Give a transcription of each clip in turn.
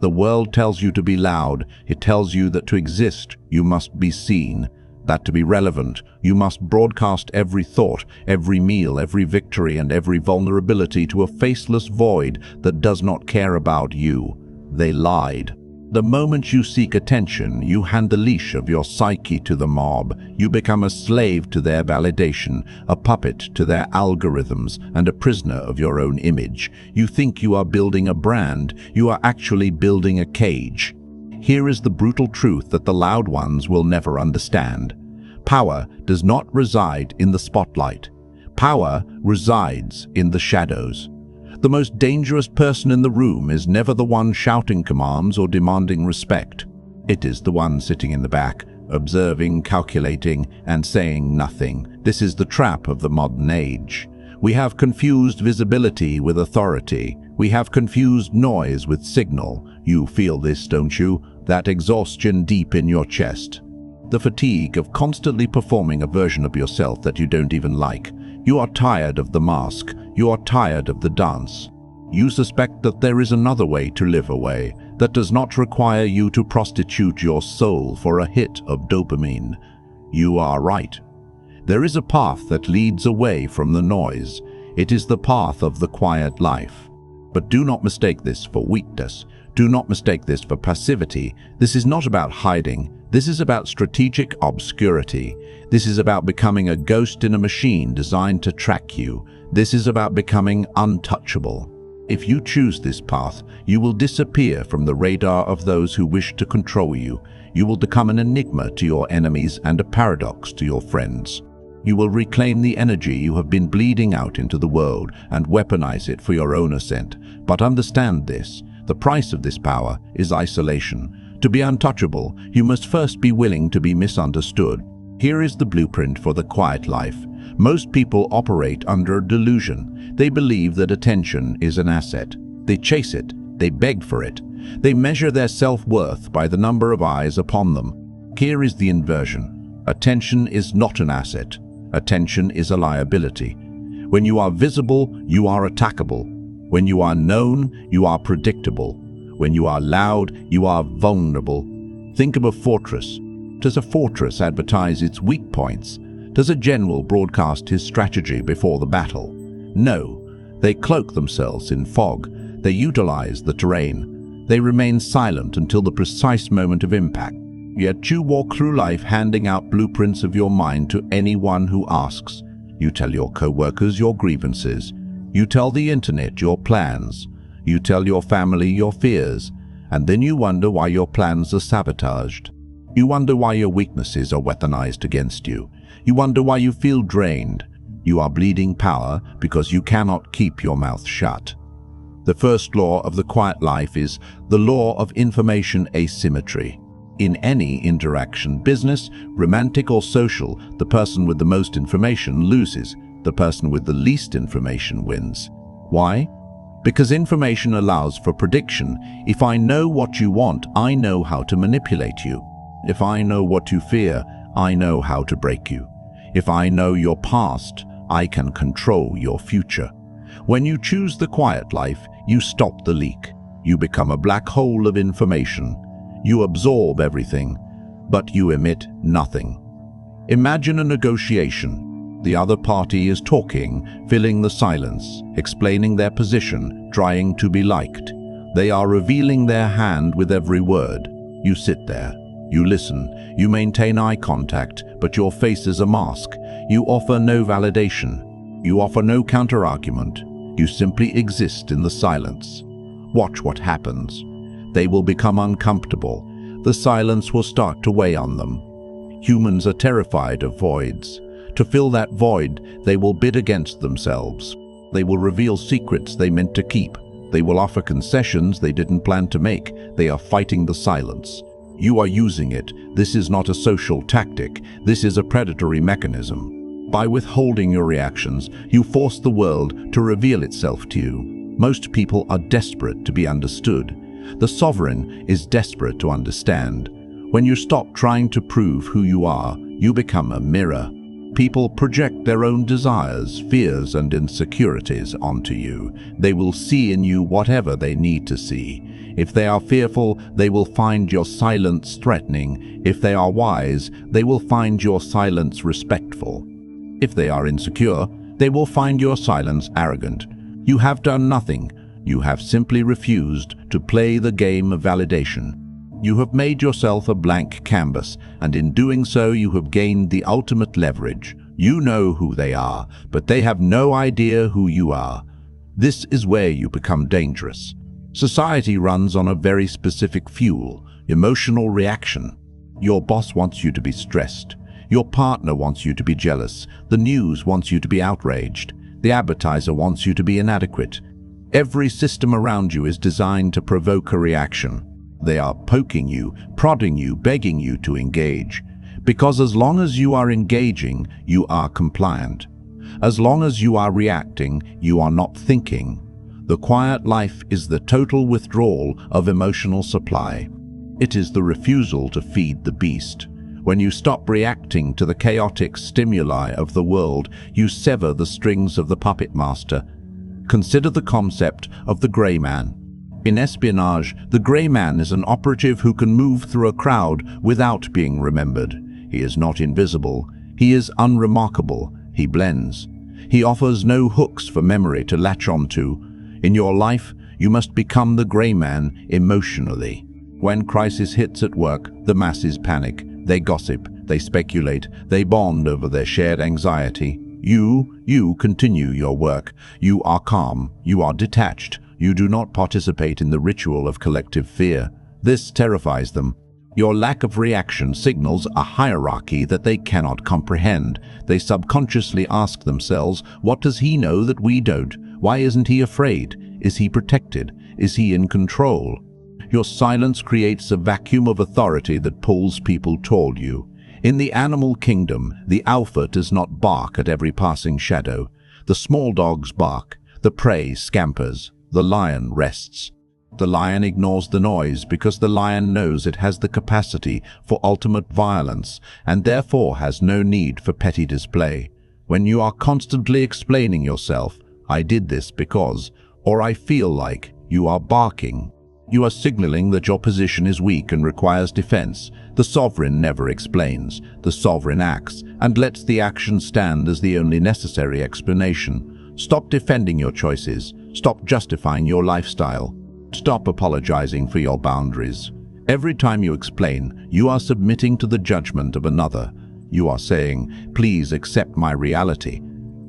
The world tells you to be loud. It tells you that to exist, you must be seen. That to be relevant, you must broadcast every thought, every meal, every victory, and every vulnerability to a faceless void that does not care about you. They lied. The moment you seek attention, you hand the leash of your psyche to the mob. You become a slave to their validation, a puppet to their algorithms, and a prisoner of your own image. You think you are building a brand. You are actually building a cage. Here is the brutal truth that the loud ones will never understand. Power does not reside in the spotlight. Power resides in the shadows. The most dangerous person in the room is never the one shouting commands or demanding respect. It is the one sitting in the back, observing, calculating, and saying nothing. This is the trap of the modern age. We have confused visibility with authority. We have confused noise with signal. You feel this, don't you? That exhaustion deep in your chest. The fatigue of constantly performing a version of yourself that you don't even like. You are tired of the mask. You are tired of the dance. You suspect that there is another way to live a way that does not require you to prostitute your soul for a hit of dopamine. You are right. There is a path that leads away from the noise. It is the path of the quiet life. But do not mistake this for weakness. Do not mistake this for passivity. This is not about hiding. This is about strategic obscurity. This is about becoming a ghost in a machine designed to track you. This is about becoming untouchable. If you choose this path, you will disappear from the radar of those who wish to control you. You will become an enigma to your enemies and a paradox to your friends. You will reclaim the energy you have been bleeding out into the world and weaponize it for your own ascent. But understand this, the price of this power is isolation. To be untouchable, you must first be willing to be misunderstood. Here is the blueprint for the quiet life. Most people operate under a delusion. They believe that attention is an asset. They chase it. They beg for it. They measure their self-worth by the number of eyes upon them. Here is the inversion. Attention is not an asset. Attention is a liability. When you are visible, you are attackable. When you are known, you are predictable. When you are loud, you are vulnerable. Think of a fortress. Does a fortress advertise its weak points? Does a general broadcast his strategy before the battle? No. They cloak themselves in fog. They utilize the terrain. They remain silent until the precise moment of impact. Yet you walk through life handing out blueprints of your mind to anyone who asks. You tell your co-workers your grievances. You tell the internet your plans. You tell your family your fears, and then you wonder why your plans are sabotaged. You wonder why your weaknesses are weaponized against you. You wonder why you feel drained. You are bleeding power because you cannot keep your mouth shut. The first law of the quiet life is the law of information asymmetry. In any interaction, business, romantic or social, the person with the most information loses. The person with the least information wins. Why? Because information allows for prediction. If I know what you want, I know how to manipulate you. If I know what you fear, I know how to break you. If I know your past, I can control your future. When you choose the quiet life, you stop the leak. You become a black hole of information. You absorb everything, but you emit nothing. Imagine a negotiation. The other party is talking, filling the silence, explaining their position, trying to be liked. They are revealing their hand with every word. You sit there. You listen. You maintain eye contact, but your face is a mask. You offer no validation. You offer no counter-argument. You simply exist in the silence. Watch what happens. They will become uncomfortable. The silence will start to weigh on them. Humans are terrified of voids. To fill that void, they will bid against themselves. They will reveal secrets they meant to keep. They will offer concessions they didn't plan to make. They are fighting the silence. You are using it. This is not a social tactic. This is a predatory mechanism. By withholding your reactions, you force the world to reveal itself to you. Most people are desperate to be understood. The sovereign is desperate to understand. When you stop trying to prove who you are, you become a mirror. People project their own desires, fears, and insecurities onto you. They will see in you whatever they need to see. If they are fearful, they will find your silence threatening. If they are wise, they will find your silence respectful. If they are insecure, they will find your silence arrogant. You have done nothing. You have simply refused to play the game of validation. You have made yourself a blank canvas, and in doing so you have gained the ultimate leverage. You know who they are, but they have no idea who you are. This is where you become dangerous. Society runs on a very specific fuel, emotional reaction. Your boss wants you to be stressed. Your partner wants you to be jealous. The news wants you to be outraged. The advertiser wants you to be inadequate. Every system around you is designed to provoke a reaction. They are poking you, prodding you, begging you to engage. Because as long as you are engaging, you are compliant. As long as you are reacting, you are not thinking. The quiet life is the total withdrawal of emotional supply. It is the refusal to feed the beast. When you stop reacting to the chaotic stimuli of the world, you sever the strings of the puppet master. Consider the concept of the grey man. In espionage, the grey man is an operative who can move through a crowd without being remembered. He is not invisible. He is unremarkable. He blends. He offers no hooks for memory to latch onto. In your life, you must become the grey man emotionally. When crisis hits at work, the masses panic. They gossip, they speculate, they bond over their shared anxiety. You continue your work. You are calm. You are detached. You do not participate in the ritual of collective fear. This terrifies them. Your lack of reaction signals a hierarchy that they cannot comprehend. They subconsciously ask themselves, what does he know that we don't? Why isn't he afraid? Is he protected? Is he in control? Your silence creates a vacuum of authority that pulls people toward you. In the animal kingdom, the alpha does not bark at every passing shadow. The small dogs bark. The prey scampers. The lion rests. The lion ignores the noise because the lion knows it has the capacity for ultimate violence and therefore has no need for petty display. When you are constantly explaining yourself, I did this because, or I feel like, you are barking. You are signaling that your position is weak and requires defense. The sovereign never explains. The sovereign acts and lets the action stand as the only necessary explanation. Stop defending your choices. Stop justifying your lifestyle. Stop apologizing for your boundaries. Every time you explain, you are submitting to the judgment of another. You are saying, please accept my reality.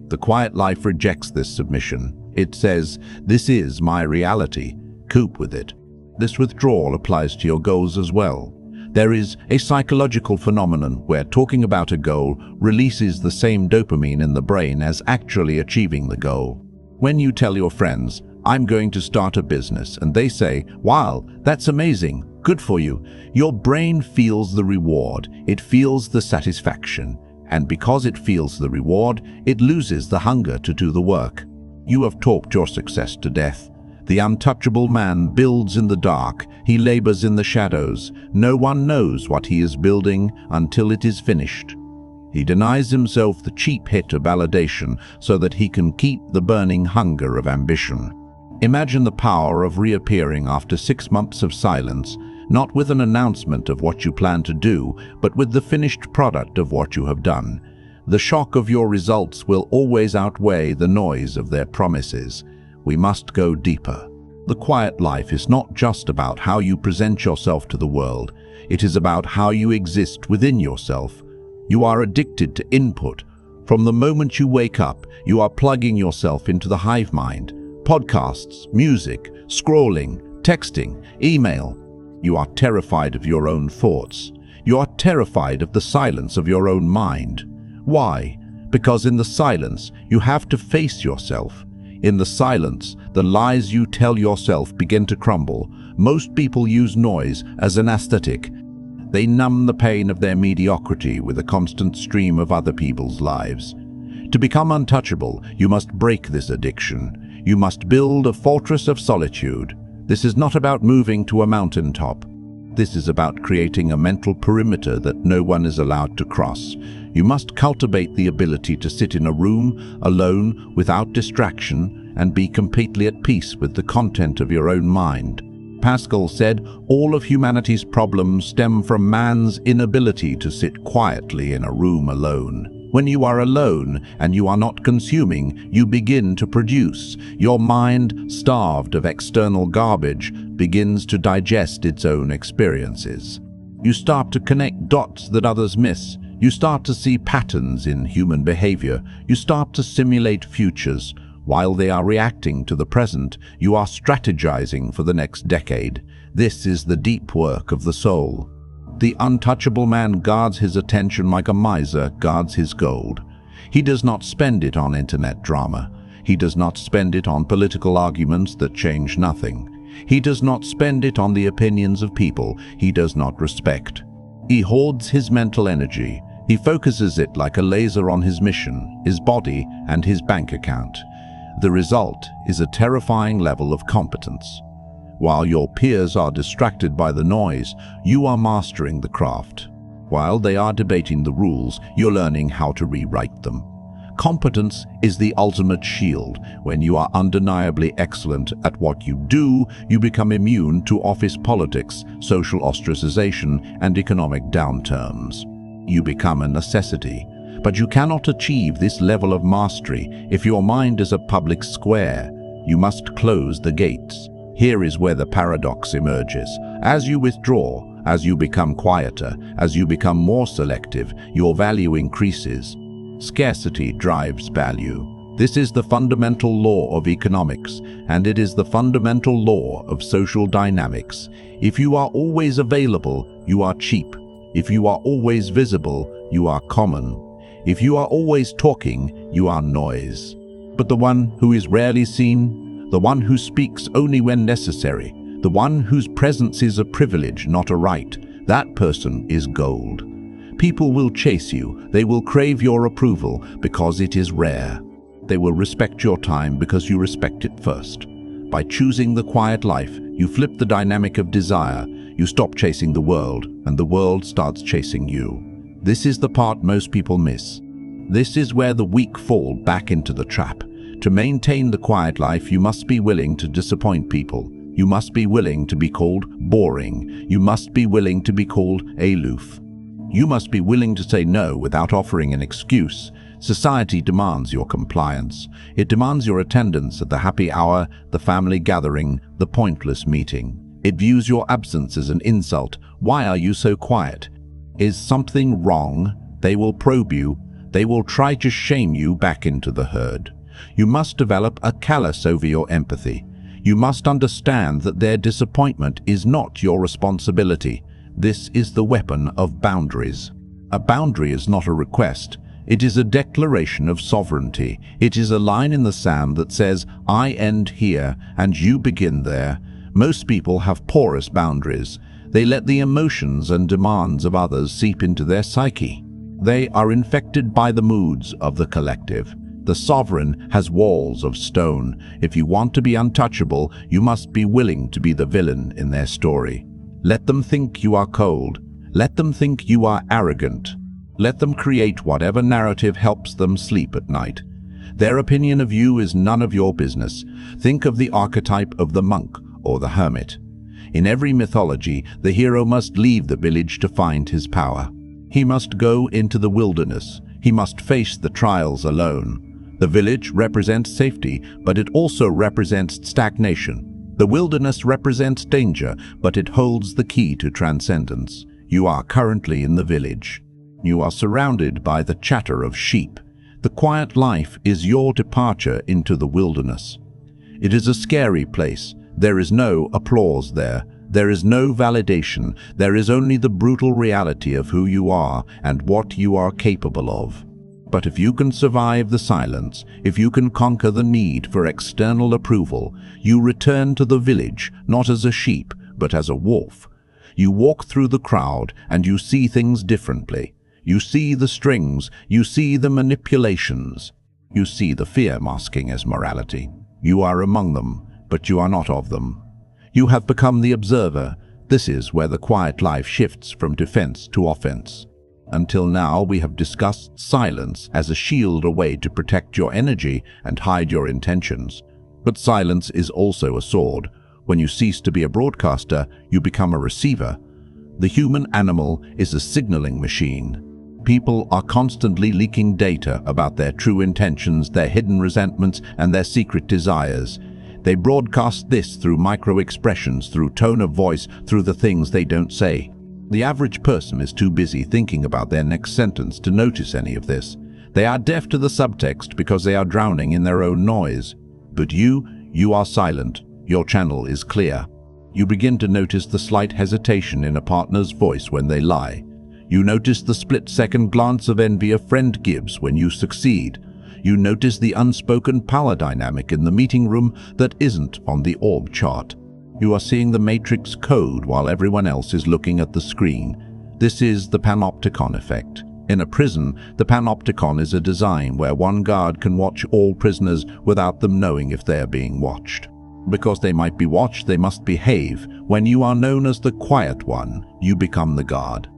The quiet life rejects this submission. It says, this is my reality. Cope with it. This withdrawal applies to your goals as well. There is a psychological phenomenon where talking about a goal releases the same dopamine in the brain as actually achieving the goal. When you tell your friends, I'm going to start a business, and they say, wow, that's amazing, good for you. Your brain feels the reward, it feels the satisfaction, and because it feels the reward, it loses the hunger to do the work. You have talked your success to death. The untouchable man builds in the dark, he labors in the shadows. No one knows what he is building until it is finished. He denies himself the cheap hit of validation so that he can keep the burning hunger of ambition. Imagine the power of reappearing after 6 months of silence, not with an announcement of what you plan to do, but with the finished product of what you have done. The shock of your results will always outweigh the noise of their promises. We must go deeper. The quiet life is not just about how you present yourself to the world. It is about how you exist within yourself. You are addicted to input. From the moment you wake up, you are plugging yourself into the hive mind. Podcasts, music, scrolling, texting, email. You are terrified of your own thoughts. You are terrified of the silence of your own mind. Why? Because in the silence, you have to face yourself. In the silence, the lies you tell yourself begin to crumble. Most people use noise as an aesthetic. They numb the pain of their mediocrity with a constant stream of other people's lives. To become untouchable, you must break this addiction. You must build a fortress of solitude. This is not about moving to a mountaintop. This is about creating a mental perimeter that no one is allowed to cross. You must cultivate the ability to sit in a room, alone, without distraction, and be completely at peace with the content of your own mind. Pascal said, all of humanity's problems stem from man's inability to sit quietly in a room alone. When you are alone and you are not consuming, you begin to produce. Your mind, starved of external garbage, begins to digest its own experiences. You start to connect dots that others miss. You start to see patterns in human behavior. You start to simulate futures. While they are reacting to the present, you are strategizing for the next decade. This is the deep work of the soul. The untouchable man guards his attention like a miser guards his gold. He does not spend it on internet drama. He does not spend it on political arguments that change nothing. He does not spend it on the opinions of people he does not respect. He hoards his mental energy. He focuses it like a laser on his mission, his body, and his bank account. The result is a terrifying level of competence. While your peers are distracted by the noise, you are mastering the craft. While they are debating the rules, you're learning how to rewrite them. Competence is the ultimate shield. When you are undeniably excellent at what you do, you become immune to office politics, social ostracization, and economic downturns. You become a necessity. But you cannot achieve this level of mastery if your mind is a public square. You must close the gates. Here is where the paradox emerges. As you withdraw, as you become quieter, as you become more selective, your value increases. Scarcity drives value. This is the fundamental law of economics, and it is the fundamental law of social dynamics. If you are always available, you are cheap. If you are always visible, you are common. If you are always talking, you are noise. But the one who is rarely seen, the one who speaks only when necessary, the one whose presence is a privilege, not a right, that person is gold. People will chase you. They will crave your approval because it is rare. They will respect your time because you respect it first. By choosing the quiet life, you flip the dynamic of desire. You stop chasing the world, and the world starts chasing you. This is the part most people miss. This is where the weak fall back into the trap. To maintain the quiet life, you must be willing to disappoint people. You must be willing to be called boring. You must be willing to be called aloof. You must be willing to say no without offering an excuse. Society demands your compliance. It demands your attendance at the happy hour, the family gathering, the pointless meeting. It views your absence as an insult. Why are you so quiet? Is something wrong? They will probe you. They will try to shame you back into the herd. You must develop a callus over your empathy. You must understand that their disappointment is not your responsibility. This is the weapon of boundaries. A boundary is not a request. It is a declaration of sovereignty. It is a line in the sand that says, I end here and you begin there. Most people have porous boundaries. They let the emotions and demands of others seep into their psyche. They are infected by the moods of the collective. The sovereign has walls of stone. If you want to be untouchable, you must be willing to be the villain in their story. Let them think you are cold. Let them think you are arrogant. Let them create whatever narrative helps them sleep at night. Their opinion of you is none of your business. Think of the archetype of the monk or the hermit. In every mythology, the hero must leave the village to find his power. He must go into the wilderness. He must face the trials alone. The village represents safety, but it also represents stagnation. The wilderness represents danger, but it holds the key to transcendence. You are currently in the village. You are surrounded by the chatter of sheep. The quiet life is your departure into the wilderness. It is a scary place. There is no applause there. There is no validation. There is only the brutal reality of who you are and what you are capable of. But if you can survive the silence, if you can conquer the need for external approval, you return to the village not as a sheep, but as a wolf. You walk through the crowd and you see things differently. You see the strings, you see the manipulations. You see the fear masking as morality. You are among them, but you are not of them. You have become the observer. This is where the quiet life shifts from defense to offense. Until now, we have discussed silence as a shield, a way to protect your energy and hide your intentions. But silence is also a sword. When you cease to be a broadcaster, you become a receiver. The human animal is a signaling machine. People are constantly leaking data about their true intentions, their hidden resentments, and their secret desires. They broadcast this through micro-expressions, through tone of voice, through the things they don't say. The average person is too busy thinking about their next sentence to notice any of this. They are deaf to the subtext because they are drowning in their own noise. But you are silent. Your channel is clear. You begin to notice the slight hesitation in a partner's voice when they lie. You notice the split-second glance of envy a friend gives when you succeed. You notice the unspoken power dynamic in the meeting room that isn't on the org chart. You are seeing the matrix code while everyone else is looking at the screen. This is the panopticon effect. In a prison, the panopticon is a design where one guard can watch all prisoners without them knowing if they are being watched. Because they might be watched, they must behave. When you are known as the quiet one, you become the guard.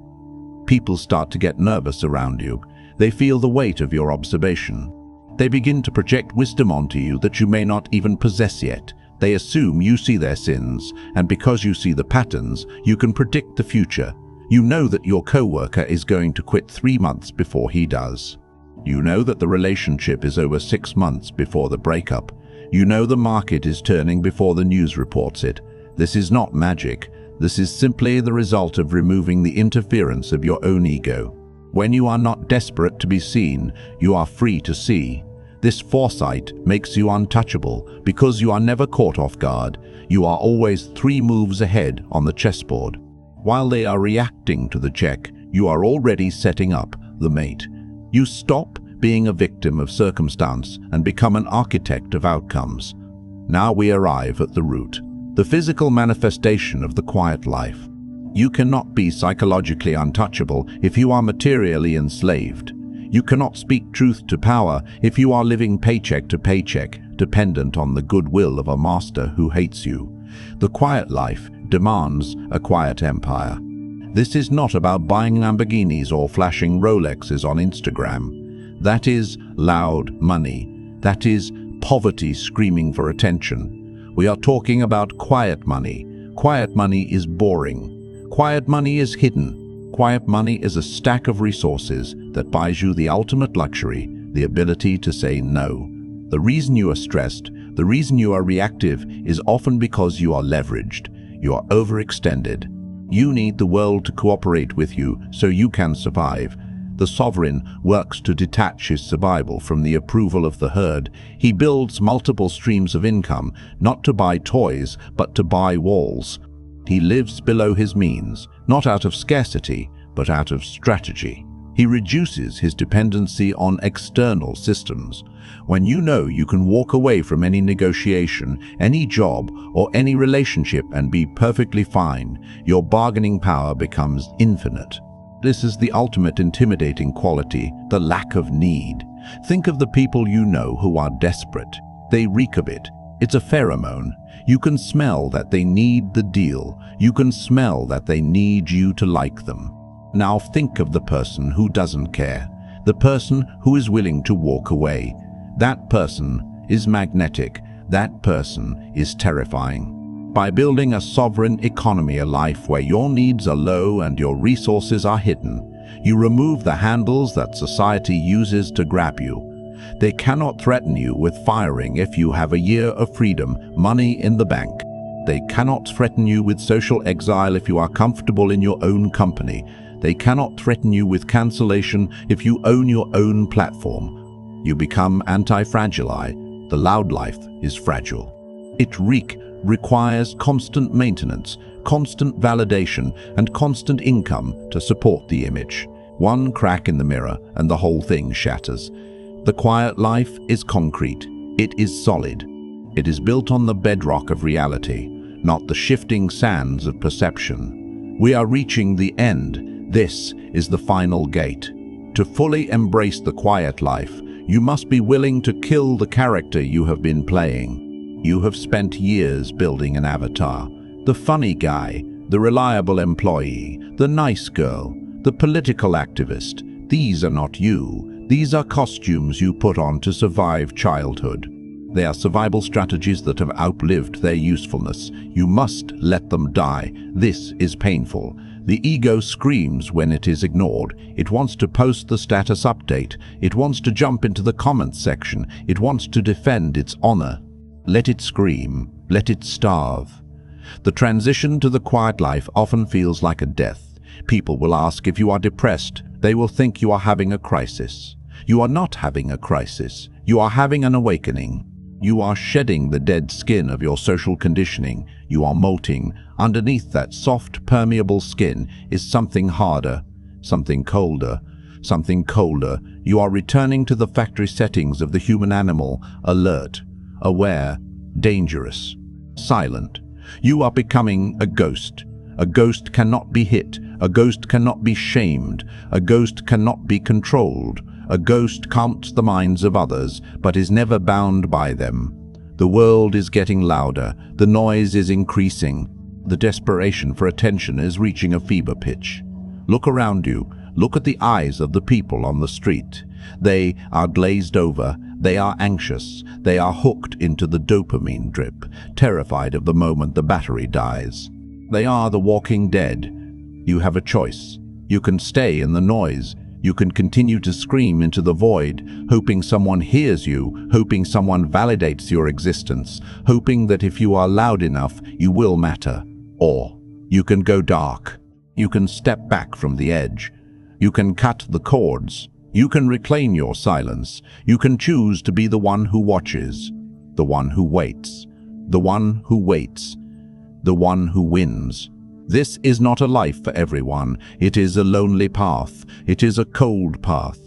People start to get nervous around you. They feel the weight of your observation. They begin to project wisdom onto you that you may not even possess yet. They assume you see their sins, and because you see the patterns, you can predict the future. You know that your coworker is going to quit 3 months before he does. You know that the relationship is over 6 months before the breakup. You know the market is turning before the news reports it. This is not magic. This is simply the result of removing the interference of your own ego. When you are not desperate to be seen, you are free to see. This foresight makes you untouchable because you are never caught off guard. You are always 3 moves ahead on the chessboard. While they are reacting to the check, you are already setting up the mate. You stop being a victim of circumstance and become an architect of outcomes. Now we arrive at the root, the physical manifestation of the quiet life. You cannot be psychologically untouchable if you are materially enslaved. You cannot speak truth to power if you are living paycheck to paycheck, dependent on the goodwill of a master who hates you. The quiet life demands a quiet empire. This is not about buying Lamborghinis or flashing Rolexes on Instagram. That is loud money. That is poverty screaming for attention. We are talking about quiet money. Quiet money is boring. Quiet money is hidden. Quiet money is a stack of resources that buys you the ultimate luxury, the ability to say no. The reason you are stressed, the reason you are reactive is often because you are leveraged. You are overextended. You need the world to cooperate with you so you can survive. The sovereign works to detach his survival from the approval of the herd. He builds multiple streams of income, not to buy toys, but to buy walls. He lives below his means, not out of scarcity, but out of strategy. He reduces his dependency on external systems. When you know you can walk away from any negotiation, any job, or any relationship and be perfectly fine, your bargaining power becomes infinite. This is the ultimate intimidating quality, the lack of need. Think of the people you know who are desperate. They reek of it. It's a pheromone. You can smell that they need the deal. You can smell that they need you to like them. Now think of the person who doesn't care, the person who is willing to walk away. That person is magnetic. That person is terrifying. By building a sovereign economy, a life where your needs are low and your resources are hidden, you remove the handles that society uses to grab you. They cannot threaten you with firing if you have a year of freedom, money in the bank. They cannot threaten you with social exile if you are comfortable in your own company. They cannot threaten you with cancellation if you own your own platform. You become anti-fragile. The loud life is fragile. It requires constant maintenance, constant validation, and constant income to support the image. One crack in the mirror and the whole thing shatters. The quiet life is concrete. It is solid. It is built on the bedrock of reality, not the shifting sands of perception. We are reaching the end. This is the final gate. To fully embrace the quiet life, you must be willing to kill the character you have been playing. You have spent years building an avatar. The funny guy, the reliable employee, the nice girl, the political activist. These are not you. These are costumes you put on to survive childhood. They are survival strategies that have outlived their usefulness. You must let them die. This is painful. The ego screams when it is ignored. It wants to post the status update. It wants to jump into the comments section. It wants to defend its honor. Let it scream. Let it starve. The transition to the quiet life often feels like a death. People will ask if you are depressed. They will think you are having a crisis. You are not having a crisis. You are having an awakening. You are shedding the dead skin of your social conditioning. You are molting. Underneath that soft, permeable skin is something harder, something colder, something colder. You are returning to the factory settings of the human animal, alert, aware, dangerous, silent. You are becoming a ghost. A ghost cannot be hit. A ghost cannot be shamed. A ghost cannot be controlled. A ghost counts the minds of others, but is never bound by them. The world is getting louder. The noise is increasing. The desperation for attention is reaching a fever pitch. Look around you. Look at the eyes of the people on the street. They are glazed over. They are anxious. They are hooked into the dopamine drip, terrified of the moment the battery dies. They are the walking dead. You have a choice. You can stay in the noise. You can continue to scream into the void, hoping someone hears you, hoping someone validates your existence, hoping that if you are loud enough, you will matter. Or you can go dark. You can step back from the edge. You can cut the cords. You can reclaim your silence. You can choose to be the one who watches, the one who waits, the one who waits, the one who wins. This is not a life for everyone. It is a lonely path. It is a cold path.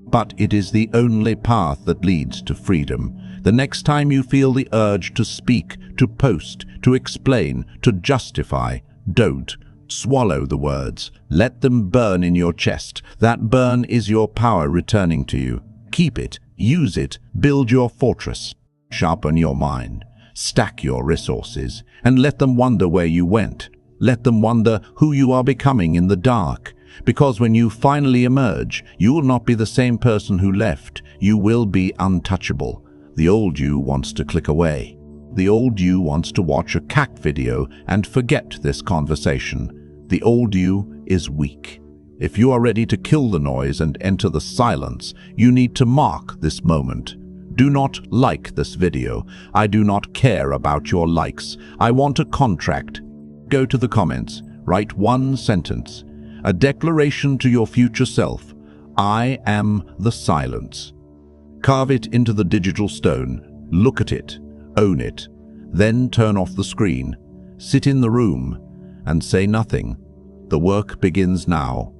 But it is the only path that leads to freedom. The next time you feel the urge to speak, to post, to explain, to justify, don't. Swallow the words. Let them burn in your chest. That burn is your power returning to you. Keep it. Use it. Build your fortress. Sharpen your mind. Stack your resources. And let them wonder where you went. Let them wonder who you are becoming in the dark. Because when you finally emerge, you will not be the same person who left. You will be untouchable. The old you wants to click away. The old you wants to watch a cat video and forget this conversation. The old you is weak. If you are ready to kill the noise and enter the silence, you need to mark this moment. Do not like this video. I do not care about your likes. I want a contract. Go to the comments. Write one sentence. A declaration to your future self. I am the silence. Carve it into the digital stone. Look at it. Own it. Then turn off the screen. Sit in the room and say nothing. The work begins now.